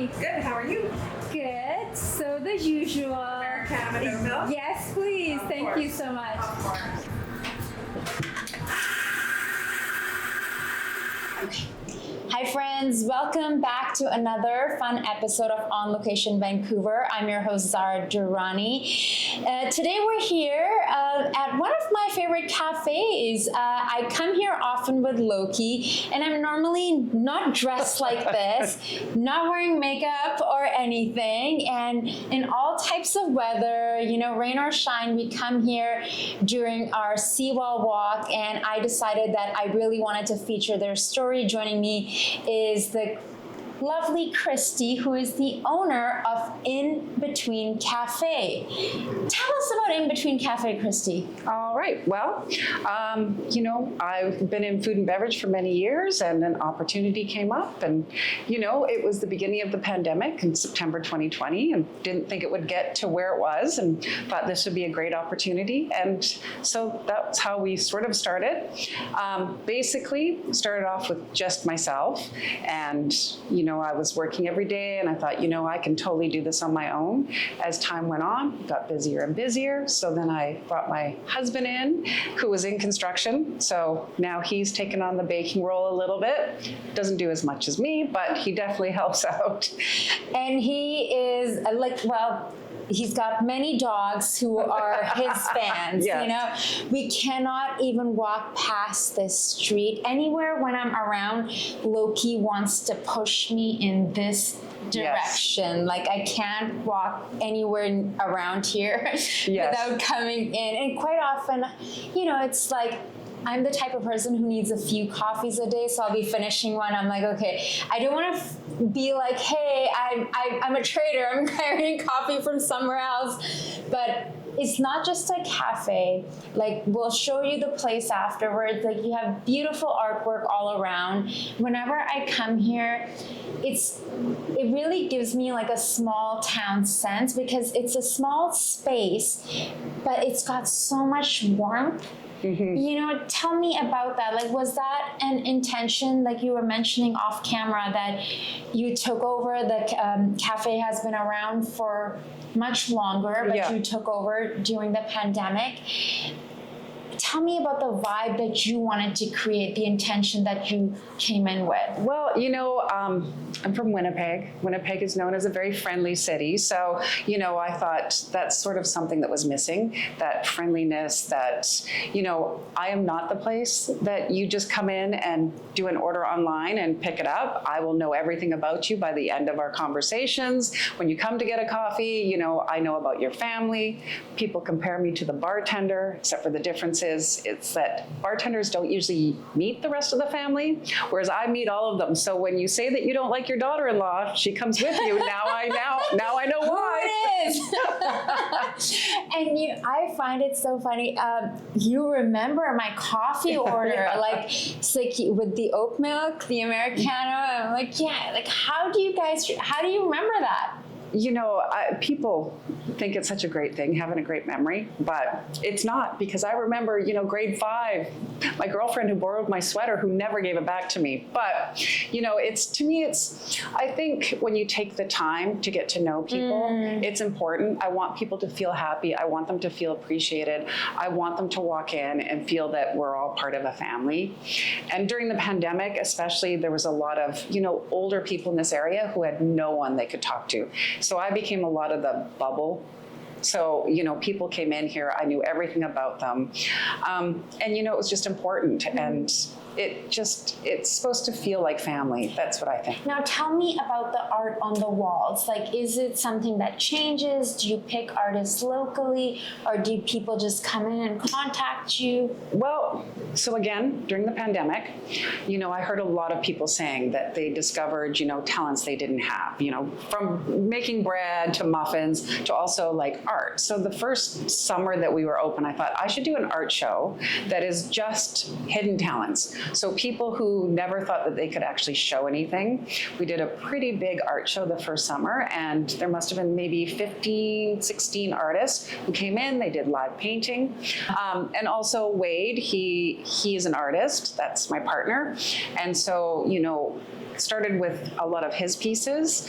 doing? Good. How are you? Good. So the usual. Americano milk? Yes, please. Thank you so much. Of course. Hi friends, welcome back to another fun episode of On Location Vancouver. I'm your host Zara Durrani. Today we're here at one of my favorite cafes. I come here often with Loki and I'm normally not dressed like this, not wearing makeup or anything, and in all types of weather, you know, rain or shine, we come here during our seawall walk, and I decided that I really wanted to feature their story. Joining me is the lovely Christy, who is the owner of In Btwn Café. Tell us about In Btwn Café, Christy. All right. Well, I've been in food and beverage for many years, and an opportunity came up, and it was the beginning of the pandemic in September 2020, and didn't think it would get to where it was, and thought this would be a great opportunity, and so that's how we sort of started. Basically, started off with just myself, and I was working every day, and I thought, I can totally do this on my own. As time went on, got busier and busier. So then I brought my husband in, who was in construction. So now he's taken on the baking role a little bit. Doesn't do as much as me, but he definitely helps out. And he is he's got many dogs who are his fans. Yes. We cannot even walk past this street. Anywhere when I'm around, Loki wants to push me in this direction. Yes. Like I can't walk anywhere around here without coming in. And quite often, it's like, I'm the type of person who needs a few coffees a day, so I'll be finishing one. I'm like, okay, I don't want to be like, hey, I'm a trader. I'm carrying coffee from somewhere else. But it's not just a cafe. Like, we'll show you the place afterwards. Like, you have beautiful artwork all around. Whenever I come here, it really gives me like a small town sense, because it's a small space, but it's got so much warmth. Mm-hmm. Tell me about that. Like, was that an intention, like you were mentioning off camera, that you took over? The cafe has been around for much longer, but you took over during the pandemic. Tell me about the vibe that you wanted to create, the intention that you came in with. Well, I'm from Winnipeg. Winnipeg is known as a very friendly city. So, I thought that's sort of something that was missing, that friendliness, that, I am not the place that you just come in and do an order online and pick it up. I will know everything about you by the end of our conversations. When you come to get a coffee, I know about your family. People compare me to the bartender, except for the difference is it's that bartenders don't usually meet the rest of the family, whereas I meet all of them. So when you say that you don't like your daughter-in-law, she comes with you. Now I know why. Who it is. And I find it so funny. You remember my coffee order, it's like with the oat milk, the Americano. I'm like, how do you remember that? People think it's such a great thing, having a great memory, but it's not, because I remember, grade 5, my girlfriend who borrowed my sweater, who never gave it back to me. But, I think when you take the time to get to know people, it's important. I want people to feel happy. I want them to feel appreciated. I want them to walk in and feel that we're all part of a family. And during the pandemic, especially, there was a lot of, older people in this area who had no one they could talk to. So I became a lot of the bubble. So, people came in here, I knew everything about them. And, it was just important. And it's supposed to feel like family. That's what I think. Now tell me about the art on the walls. Like, is it something that changes? Do you pick artists locally, or do people just come in and contact you? Well, so again, during the pandemic, I heard a lot of people saying that they discovered, talents they didn't have, from making bread to muffins to also like art. So the first summer that we were open, I thought I should do an art show that is just hidden talents. So people who never thought that they could actually show anything. We did a pretty big art show the first summer, and there must have been maybe 15, 16 artists who came in. They did live painting. And also Wade, he he is an artist. That's my partner. And so, started with a lot of his pieces,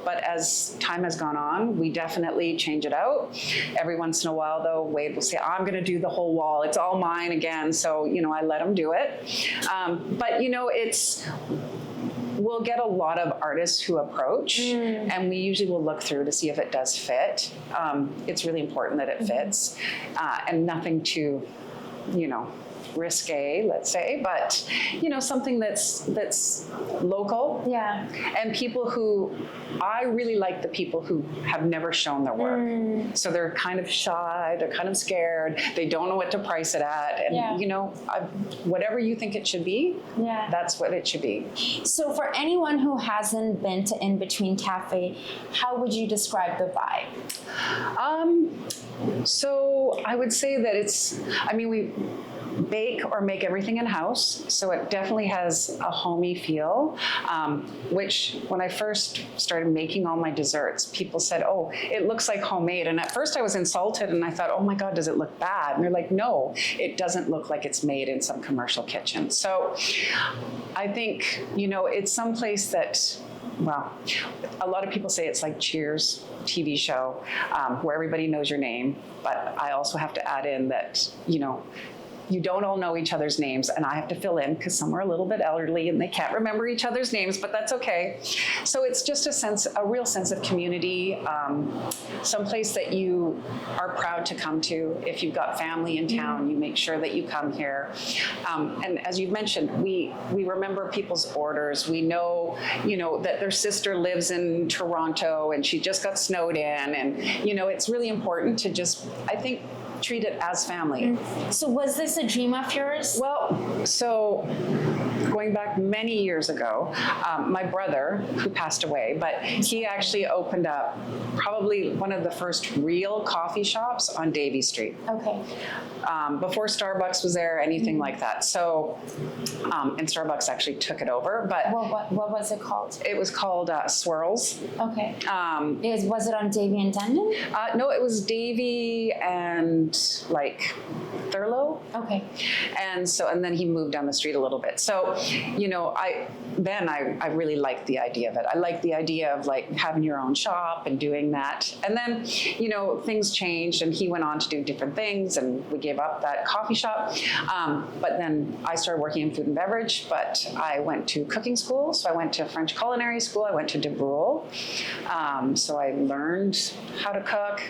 but as time has gone on, we definitely change it out. Every once in a while, though, Wade will say, I'm going to do the whole wall. It's all mine again. So, I let him do it. But, we'll get a lot of artists who approach, and we usually will look through to see if it does fit. It's really important that it fits, and nothing too, risque, let's say, but something that's local. Yeah. And people who, I really like the people who have never shown their work. So they're kind of shy, they're kind of scared, they don't know what to price it at, and whatever you think it should be, that's what it should be. So for anyone who hasn't been to In Btwn Café, how would you describe the vibe? So I would say that we bake or make everything in-house, so it definitely has a homey feel, which when I first started making all my desserts, people said, oh, it looks like homemade. And at first I was insulted and I thought, oh my God, does it look bad? And they're like, no, it doesn't look like it's made in some commercial kitchen. So I think, it's someplace that, well, a lot of people say it's like Cheers TV show, where everybody knows your name, but I also have to add in that, you don't all know each other's names, and I have to fill in because some are a little bit elderly and they can't remember each other's names, but that's okay. So it's just a real sense of community, someplace that you are proud to come to. If you've got family in town, you make sure that you come here. And as you've mentioned, we remember people's orders. We know, that their sister lives in Toronto and she just got snowed in, and, it's really important to just, I think, treat it as family. So was this a dream of yours? Well, so going back many years ago, my brother, who passed away, but he actually opened up probably one of the first real coffee shops on Davie Street. Okay. Before Starbucks was there, anything like that. So, and Starbucks actually took it over, but What was it called? it was called Swirls. Okay. Was it on Davie and Dundon? No, it was Davie and like Thurlow. Okay. And then he moved down the street a little bit. So, I really liked the idea of it. I liked the idea of like having your own shop and doing that. And then, things changed and he went on to do different things and we gave up that coffee shop. But then I started working in food and beverage, but I went to cooking school. So I went to French culinary school. I went to De Brule. So I learned how to cook.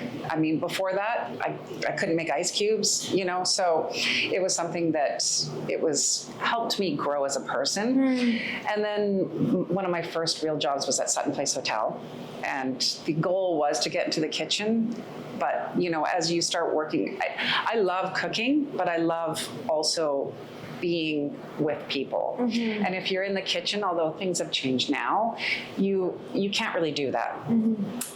Before that, I couldn't make ice cubes, so it was something that helped me grow as a person. And then one of my first real jobs was at Sutton Place Hotel. And the goal was to get into the kitchen. But, as you start working, I love cooking, but I love also being with people. And if you're in the kitchen, although things have changed now, you can't really do that.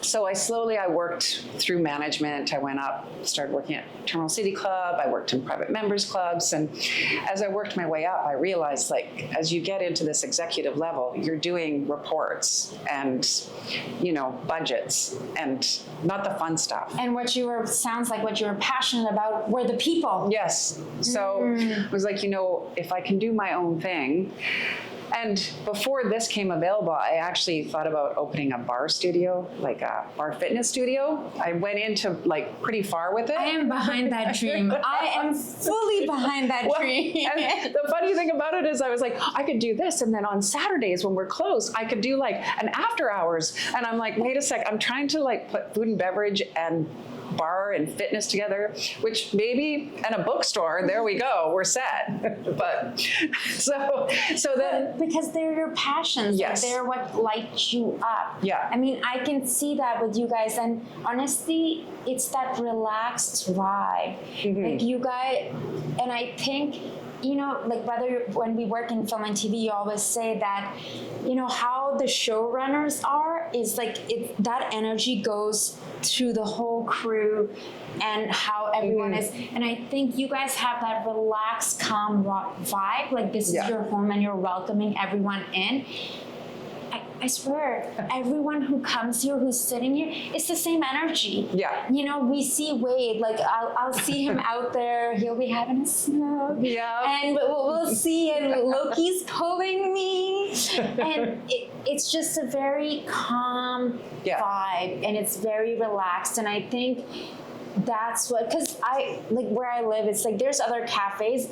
So I worked through management. I went up, started working at Terminal City Club. I worked in private members clubs. And as I worked my way up, I realized as you get into this executive level, you're doing reports and, budgets and not the fun stuff. And sounds like what you were passionate about were the people. Yes. So it was like, if I can do my own thing. And before this came available, I actually thought about opening a bar studio, like a bar fitness studio. I went into pretty far with it. I am behind that dream. I am fully behind that dream. And the funny thing about it is I was like, I could do this. And then on Saturdays when we're closed, I could do an after hours. And I'm like, wait a sec, I'm trying to put food and beverage and bar and fitness together, which maybe in a bookstore, there we go, we're set. But so then because they're your passions. Yes. They're what lights you up. Yeah. I can see that with you guys, and honestly, it's that relaxed vibe. Like you guys, and I think, when we work in film and TV, you always say that, how the showrunners are is that energy goes through the whole crew and how everyone is. And I think you guys have that relaxed, calm vibe. This is your home and you're welcoming everyone in. I swear, everyone who comes here, who's sitting here, it's the same energy. Yeah. You know, we see Wade, like I'll see him out there, he'll be having a smoke. Yeah. And we'll see, and Loki's pulling me. And it's just a very calm vibe, and it's very relaxed. And I think that's what, because where I live, it's like there's other cafes.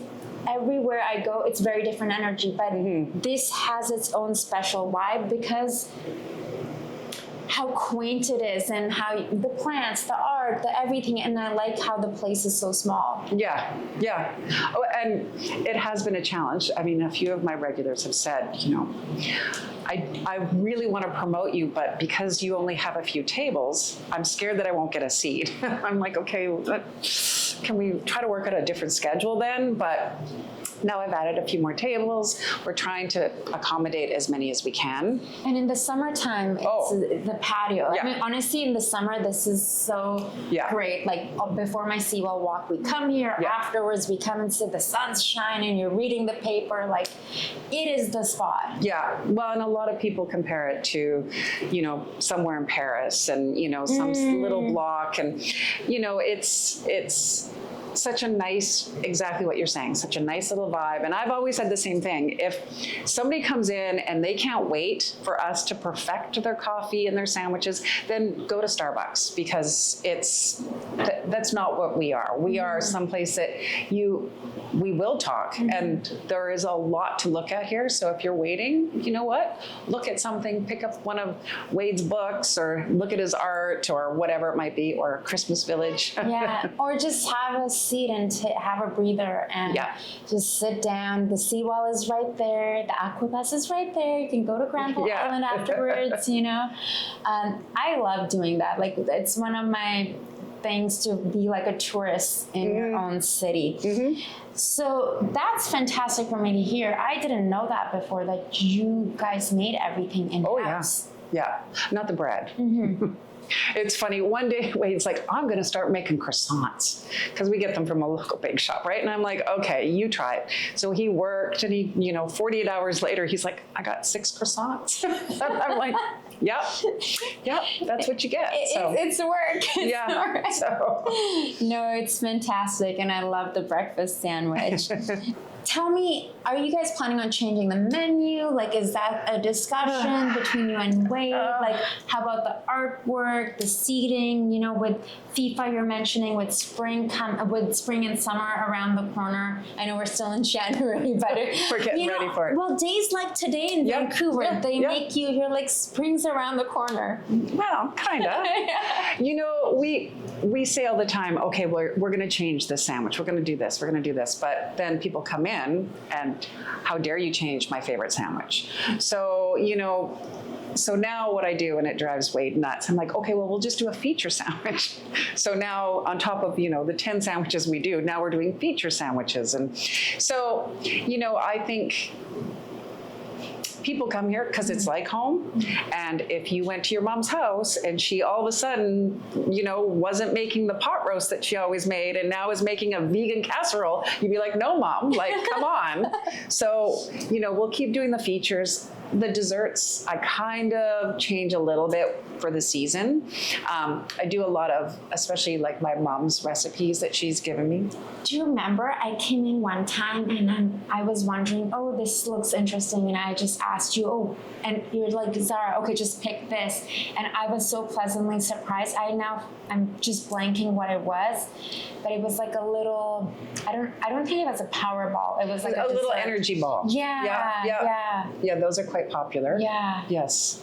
Everywhere I go, it's very different energy, but this has its own special vibe because how quaint it is, and how the plants, the art, the everything, and I like how the place is so small. Yeah. Oh, and it has been a challenge. I mean, a few of my regulars have said, you know, I really want to promote you, but because you only have a few tables, I'm scared that I won't get a seat. I'm like, okay, can we try to work out a different schedule then? But now I've added a few more tables. We're trying to accommodate as many as we can. And in the summertime, it's the patio. Yeah. I mean, honestly, in the summer, this is so great. Like before my seawall walk, we come here. Yeah. Afterwards, we come and sit. The sun's shining. You're reading the paper. Like, it is the spot. Yeah. Well, and a lot of people compare it to, you know, somewhere in Paris and, you know, some little block. And, you know, it's such a nice, exactly what you're saying, such a nice little vibe. And I've always said the same thing. If somebody comes in and they can't wait for us to perfect their coffee and their sandwiches, then go to Starbucks, because that's not what we are. We are someplace that we will talk, and there is a lot to look at here. So if you're waiting, you know what? Look at something, pick up one of Wade's books, or look at his art, or whatever it might be, or Christmas Village. Yeah, or just have a seat and have a breather and just sit down. The seawall is right there. The aquabus is right there. You can go to Granville Island afterwards, you know. I love doing that. Like, it's one of my things to be like a tourist in your own city. So that's fantastic for me to hear. I didn't know that before, that you guys made everything in-house. Yeah, not the bread. It's funny, one day Wade's like, I'm going to start making croissants, because we get them from a local bake shop, right? And I'm like, okay, you try it. So he worked, and he, you know, 48 hours later, he's like, I got 6 croissants. I'm like, yep, that's what you get. It's work. Work. So. No, it's fantastic, and I love the breakfast sandwich. Tell me, are you guys planning on changing the menu? Like, is that a discussion between you and Wade? Like, how about the artwork, the seating? You know, with FIFA you're mentioning, with spring and summer around the corner. I know we're still in January, but we're getting ready for it. Well, days like today in Vancouver, they make you're like, spring's around the corner. Well, kind of. You know, we say all the time, okay, we're going to change this sandwich. We're going to do this. We're going to do this. But then people come in, and how dare you change my favorite sandwich? So, you know, so now what I do, and it drives Wade nuts, I'm like, okay, well, we'll just do a feature sandwich. So now, on top of, you know, the 10 sandwiches we do, now we're doing feature sandwiches. And so, you know, I think people come here because it's like home. And if you went to your mom's house and she all of a sudden, you know, wasn't making the pot roast that she always made and now is making a vegan casserole, you'd be like, no, Mom, like, come on. So, you know, we'll keep doing the features. The desserts, I kind of change a little bit for the season. I do a lot of, especially like my mom's recipes that she's given me. Do you remember I came in one time and I was wondering, oh, this looks interesting. And I just asked you, oh, and you're like, Zara, okay, just pick this. And I was so pleasantly surprised. I'm just blanking what it was, but it was like a little, I don't think it was a power ball. It was like a little energy ball. Yeah. Those are quite popular. Yeah. Yes.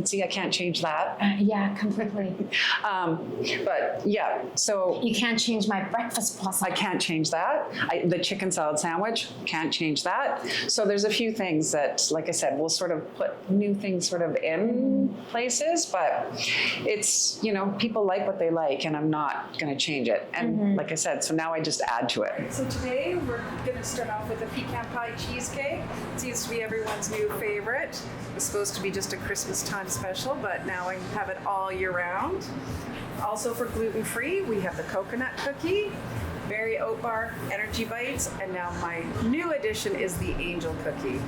See, I can't change that. Yeah, completely. But yeah, so. You can't change my breakfast plus. I can't change that. The chicken salad sandwich, can't change that. So there's a few things that, like I said, we'll sort of put new things sort of in places, but it's, you know, people like what they like, and I'm not going to change it. And like I said, so now I just add to it. So today we're going to start off with a pecan pie cheesecake. It seems to be everyone's new favorite. It's supposed to be just a Christmas time special, but now I have it all year round. Also for gluten-free, we have the coconut cookie, berry oat bar, energy bites, and now my new addition is the angel cookie.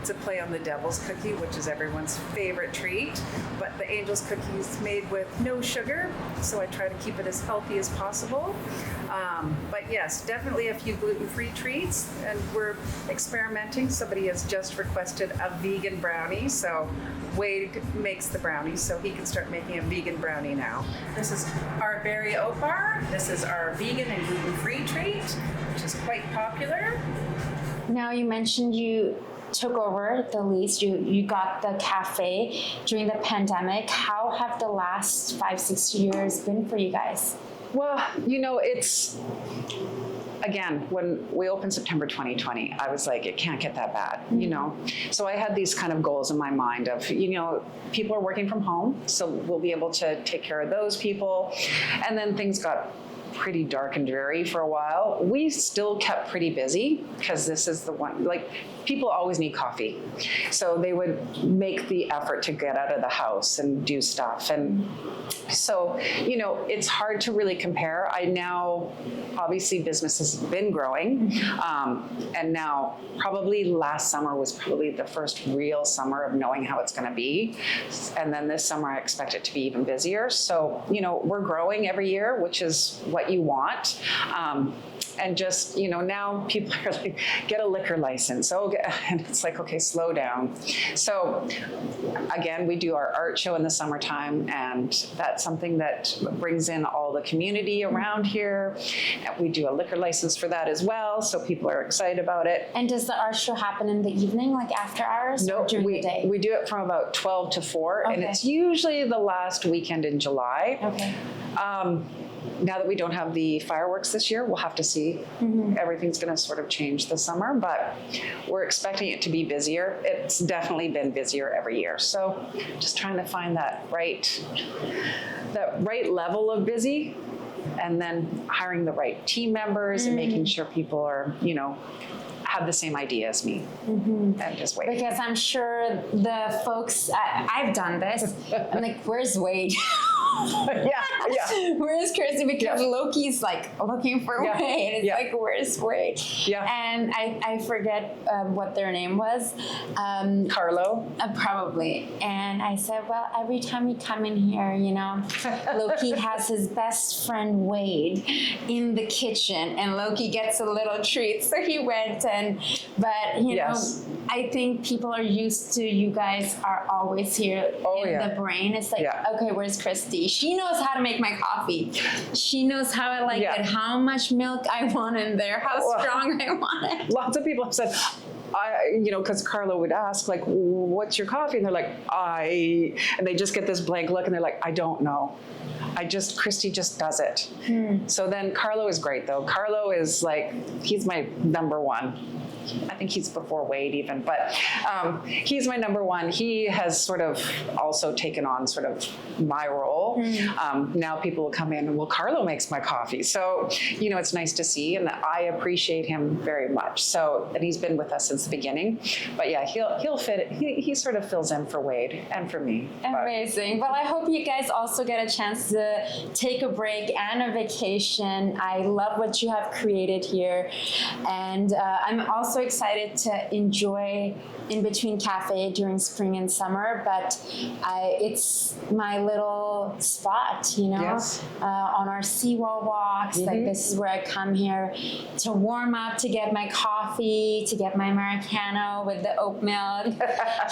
It's a play on the devil's cookie, which is everyone's favorite treat. But the angel's cookie is made with no sugar, so I try to keep it as healthy as possible. But yes, definitely a few gluten-free treats, and we're experimenting. Somebody has just requested a vegan brownie, so Wade makes the brownies, so he can start making a vegan brownie now. This is our berry oat bar. This is our vegan and gluten-free treat, which is quite popular. Now you mentioned you took over the lease, you got the cafe during the pandemic. How have the last 5-6 years been for you guys? Well, it's, again, when we opened September 2020, I was like, it can't get that bad, So I had these kind of goals in my mind of, people are working from home, so we'll be able to take care of those people. And then things got pretty dark and dreary for a while. We still kept pretty busy because this is the one, people always need coffee. So they would make the effort to get out of the house and do stuff. And so, it's hard to really compare. Obviously business has been growing. And now probably last summer was probably the first real summer of knowing how it's going to be. And then this summer I expect it to be even busier. So, we're growing every year, which is what you want. And just, now people are like, get a liquor license. And it's like, okay, slow down. So again, we do our art show in the summertime, and that's something that brings in all the community around here. And we do a liquor license for that as well. So people are excited about it. And does the art show happen in the evening, like after hours? No, or during the day? We do it from about 12 to 4, Okay. and it's usually the last weekend in July. Okay. Now that we don't have the fireworks this year, we'll have to see. Everything's going to sort of change this summer, but we're expecting it to be busier. It's definitely been busier every year. So just trying to find that right level of busy, and then hiring the right team members and making sure people are, have the same idea as me, and just wait. Because I'm sure the folks, I've done this. I'm like, where's Wade? Yeah. Where's Christy? Because Loki's like looking for Wade. It's like, where's Wade? Yeah. And I forget what their name was. Carlo? Probably. And I said, well, every time you come in here, Loki has his best friend Wade in the kitchen, and Loki gets a little treat. So he went but I think people are used to you guys are always here in the brain. It's like, okay, where's Christy? She knows how to make my coffee. She knows how I like it, how much milk I want in there, how strong I want it. Lots of people have said, because Carlo would ask, like, what's your coffee? And they're like, and they just get this blank look, and they're like, I don't know. Christy just does it. So then Carlo is great, though. Carlo is like, he's my number one. I think he's before Wade even, but he's my number one. He has sort of also taken on sort of my role. Now people will come in and, well, Carlo makes my coffee. So, it's nice to see, and I appreciate him very much. So, and he's been with us since the beginning. But yeah, he'll fit it. He sort of fills in for Wade and for me. Amazing. Well, I hope you guys also get a chance to take a break and a vacation. I love what you have created here. And I'm also excited to enjoy In Btwn Café during spring and summer, but it's my little spot, on our seawall walks. Like, this is where I come here to warm up, to get my coffee, to get my Americano with the oat milk.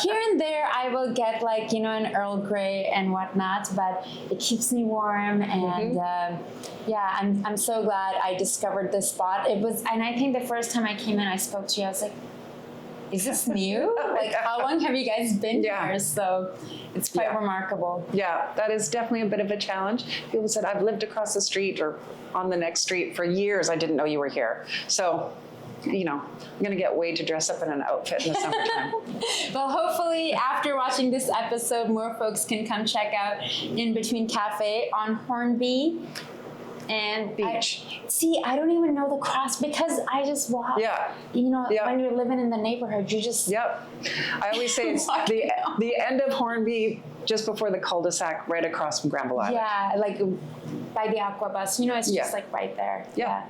Here and there, I will get an Earl Grey and whatnot, but it keeps me warm. And I'm so glad I discovered this spot. And I think the first time I came in, I spoke to you, I was like, is this new? How long have you guys been here? So it's quite remarkable. Yeah, that is definitely a bit of a challenge. People said, I've lived across the street or on the next street for years. I didn't know you were here. So, I'm going to get Wade to dress up in an outfit in the summertime. Well, hopefully after watching this episode, more folks can come check out In Btwn Café on Hornby and Beach. I don't even know the cross because I just walk. Yeah. When you're living in the neighborhood, you just. Yep. I always say it's the end of Hornby, just before the cul-de-sac, right across from Granville Island. Yeah, like by the Aqua Bus. It's just like right there. Yeah.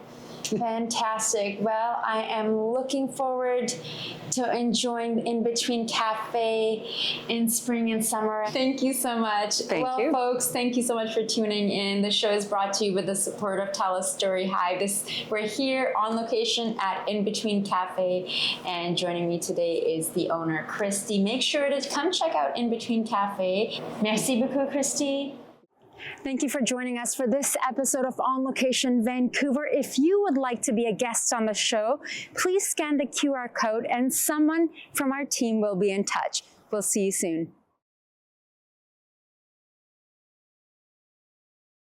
Fantastic. Well, I am looking forward to enjoying the In Between Cafe in spring and summer. Thank you so much. Thank you. Folks, thank you so much for tuning in. The show is brought to you with the support of Tell a Story Hive. We're here on location at In Between Cafe, and joining me today is the owner, Christy. Make sure to come check out In Between Cafe. Merci beaucoup, Christy. Thank you for joining us for this episode of On Location Vancouver. If you would like to be a guest on the show, please scan the QR code and someone from our team will be in touch. We'll see you soon.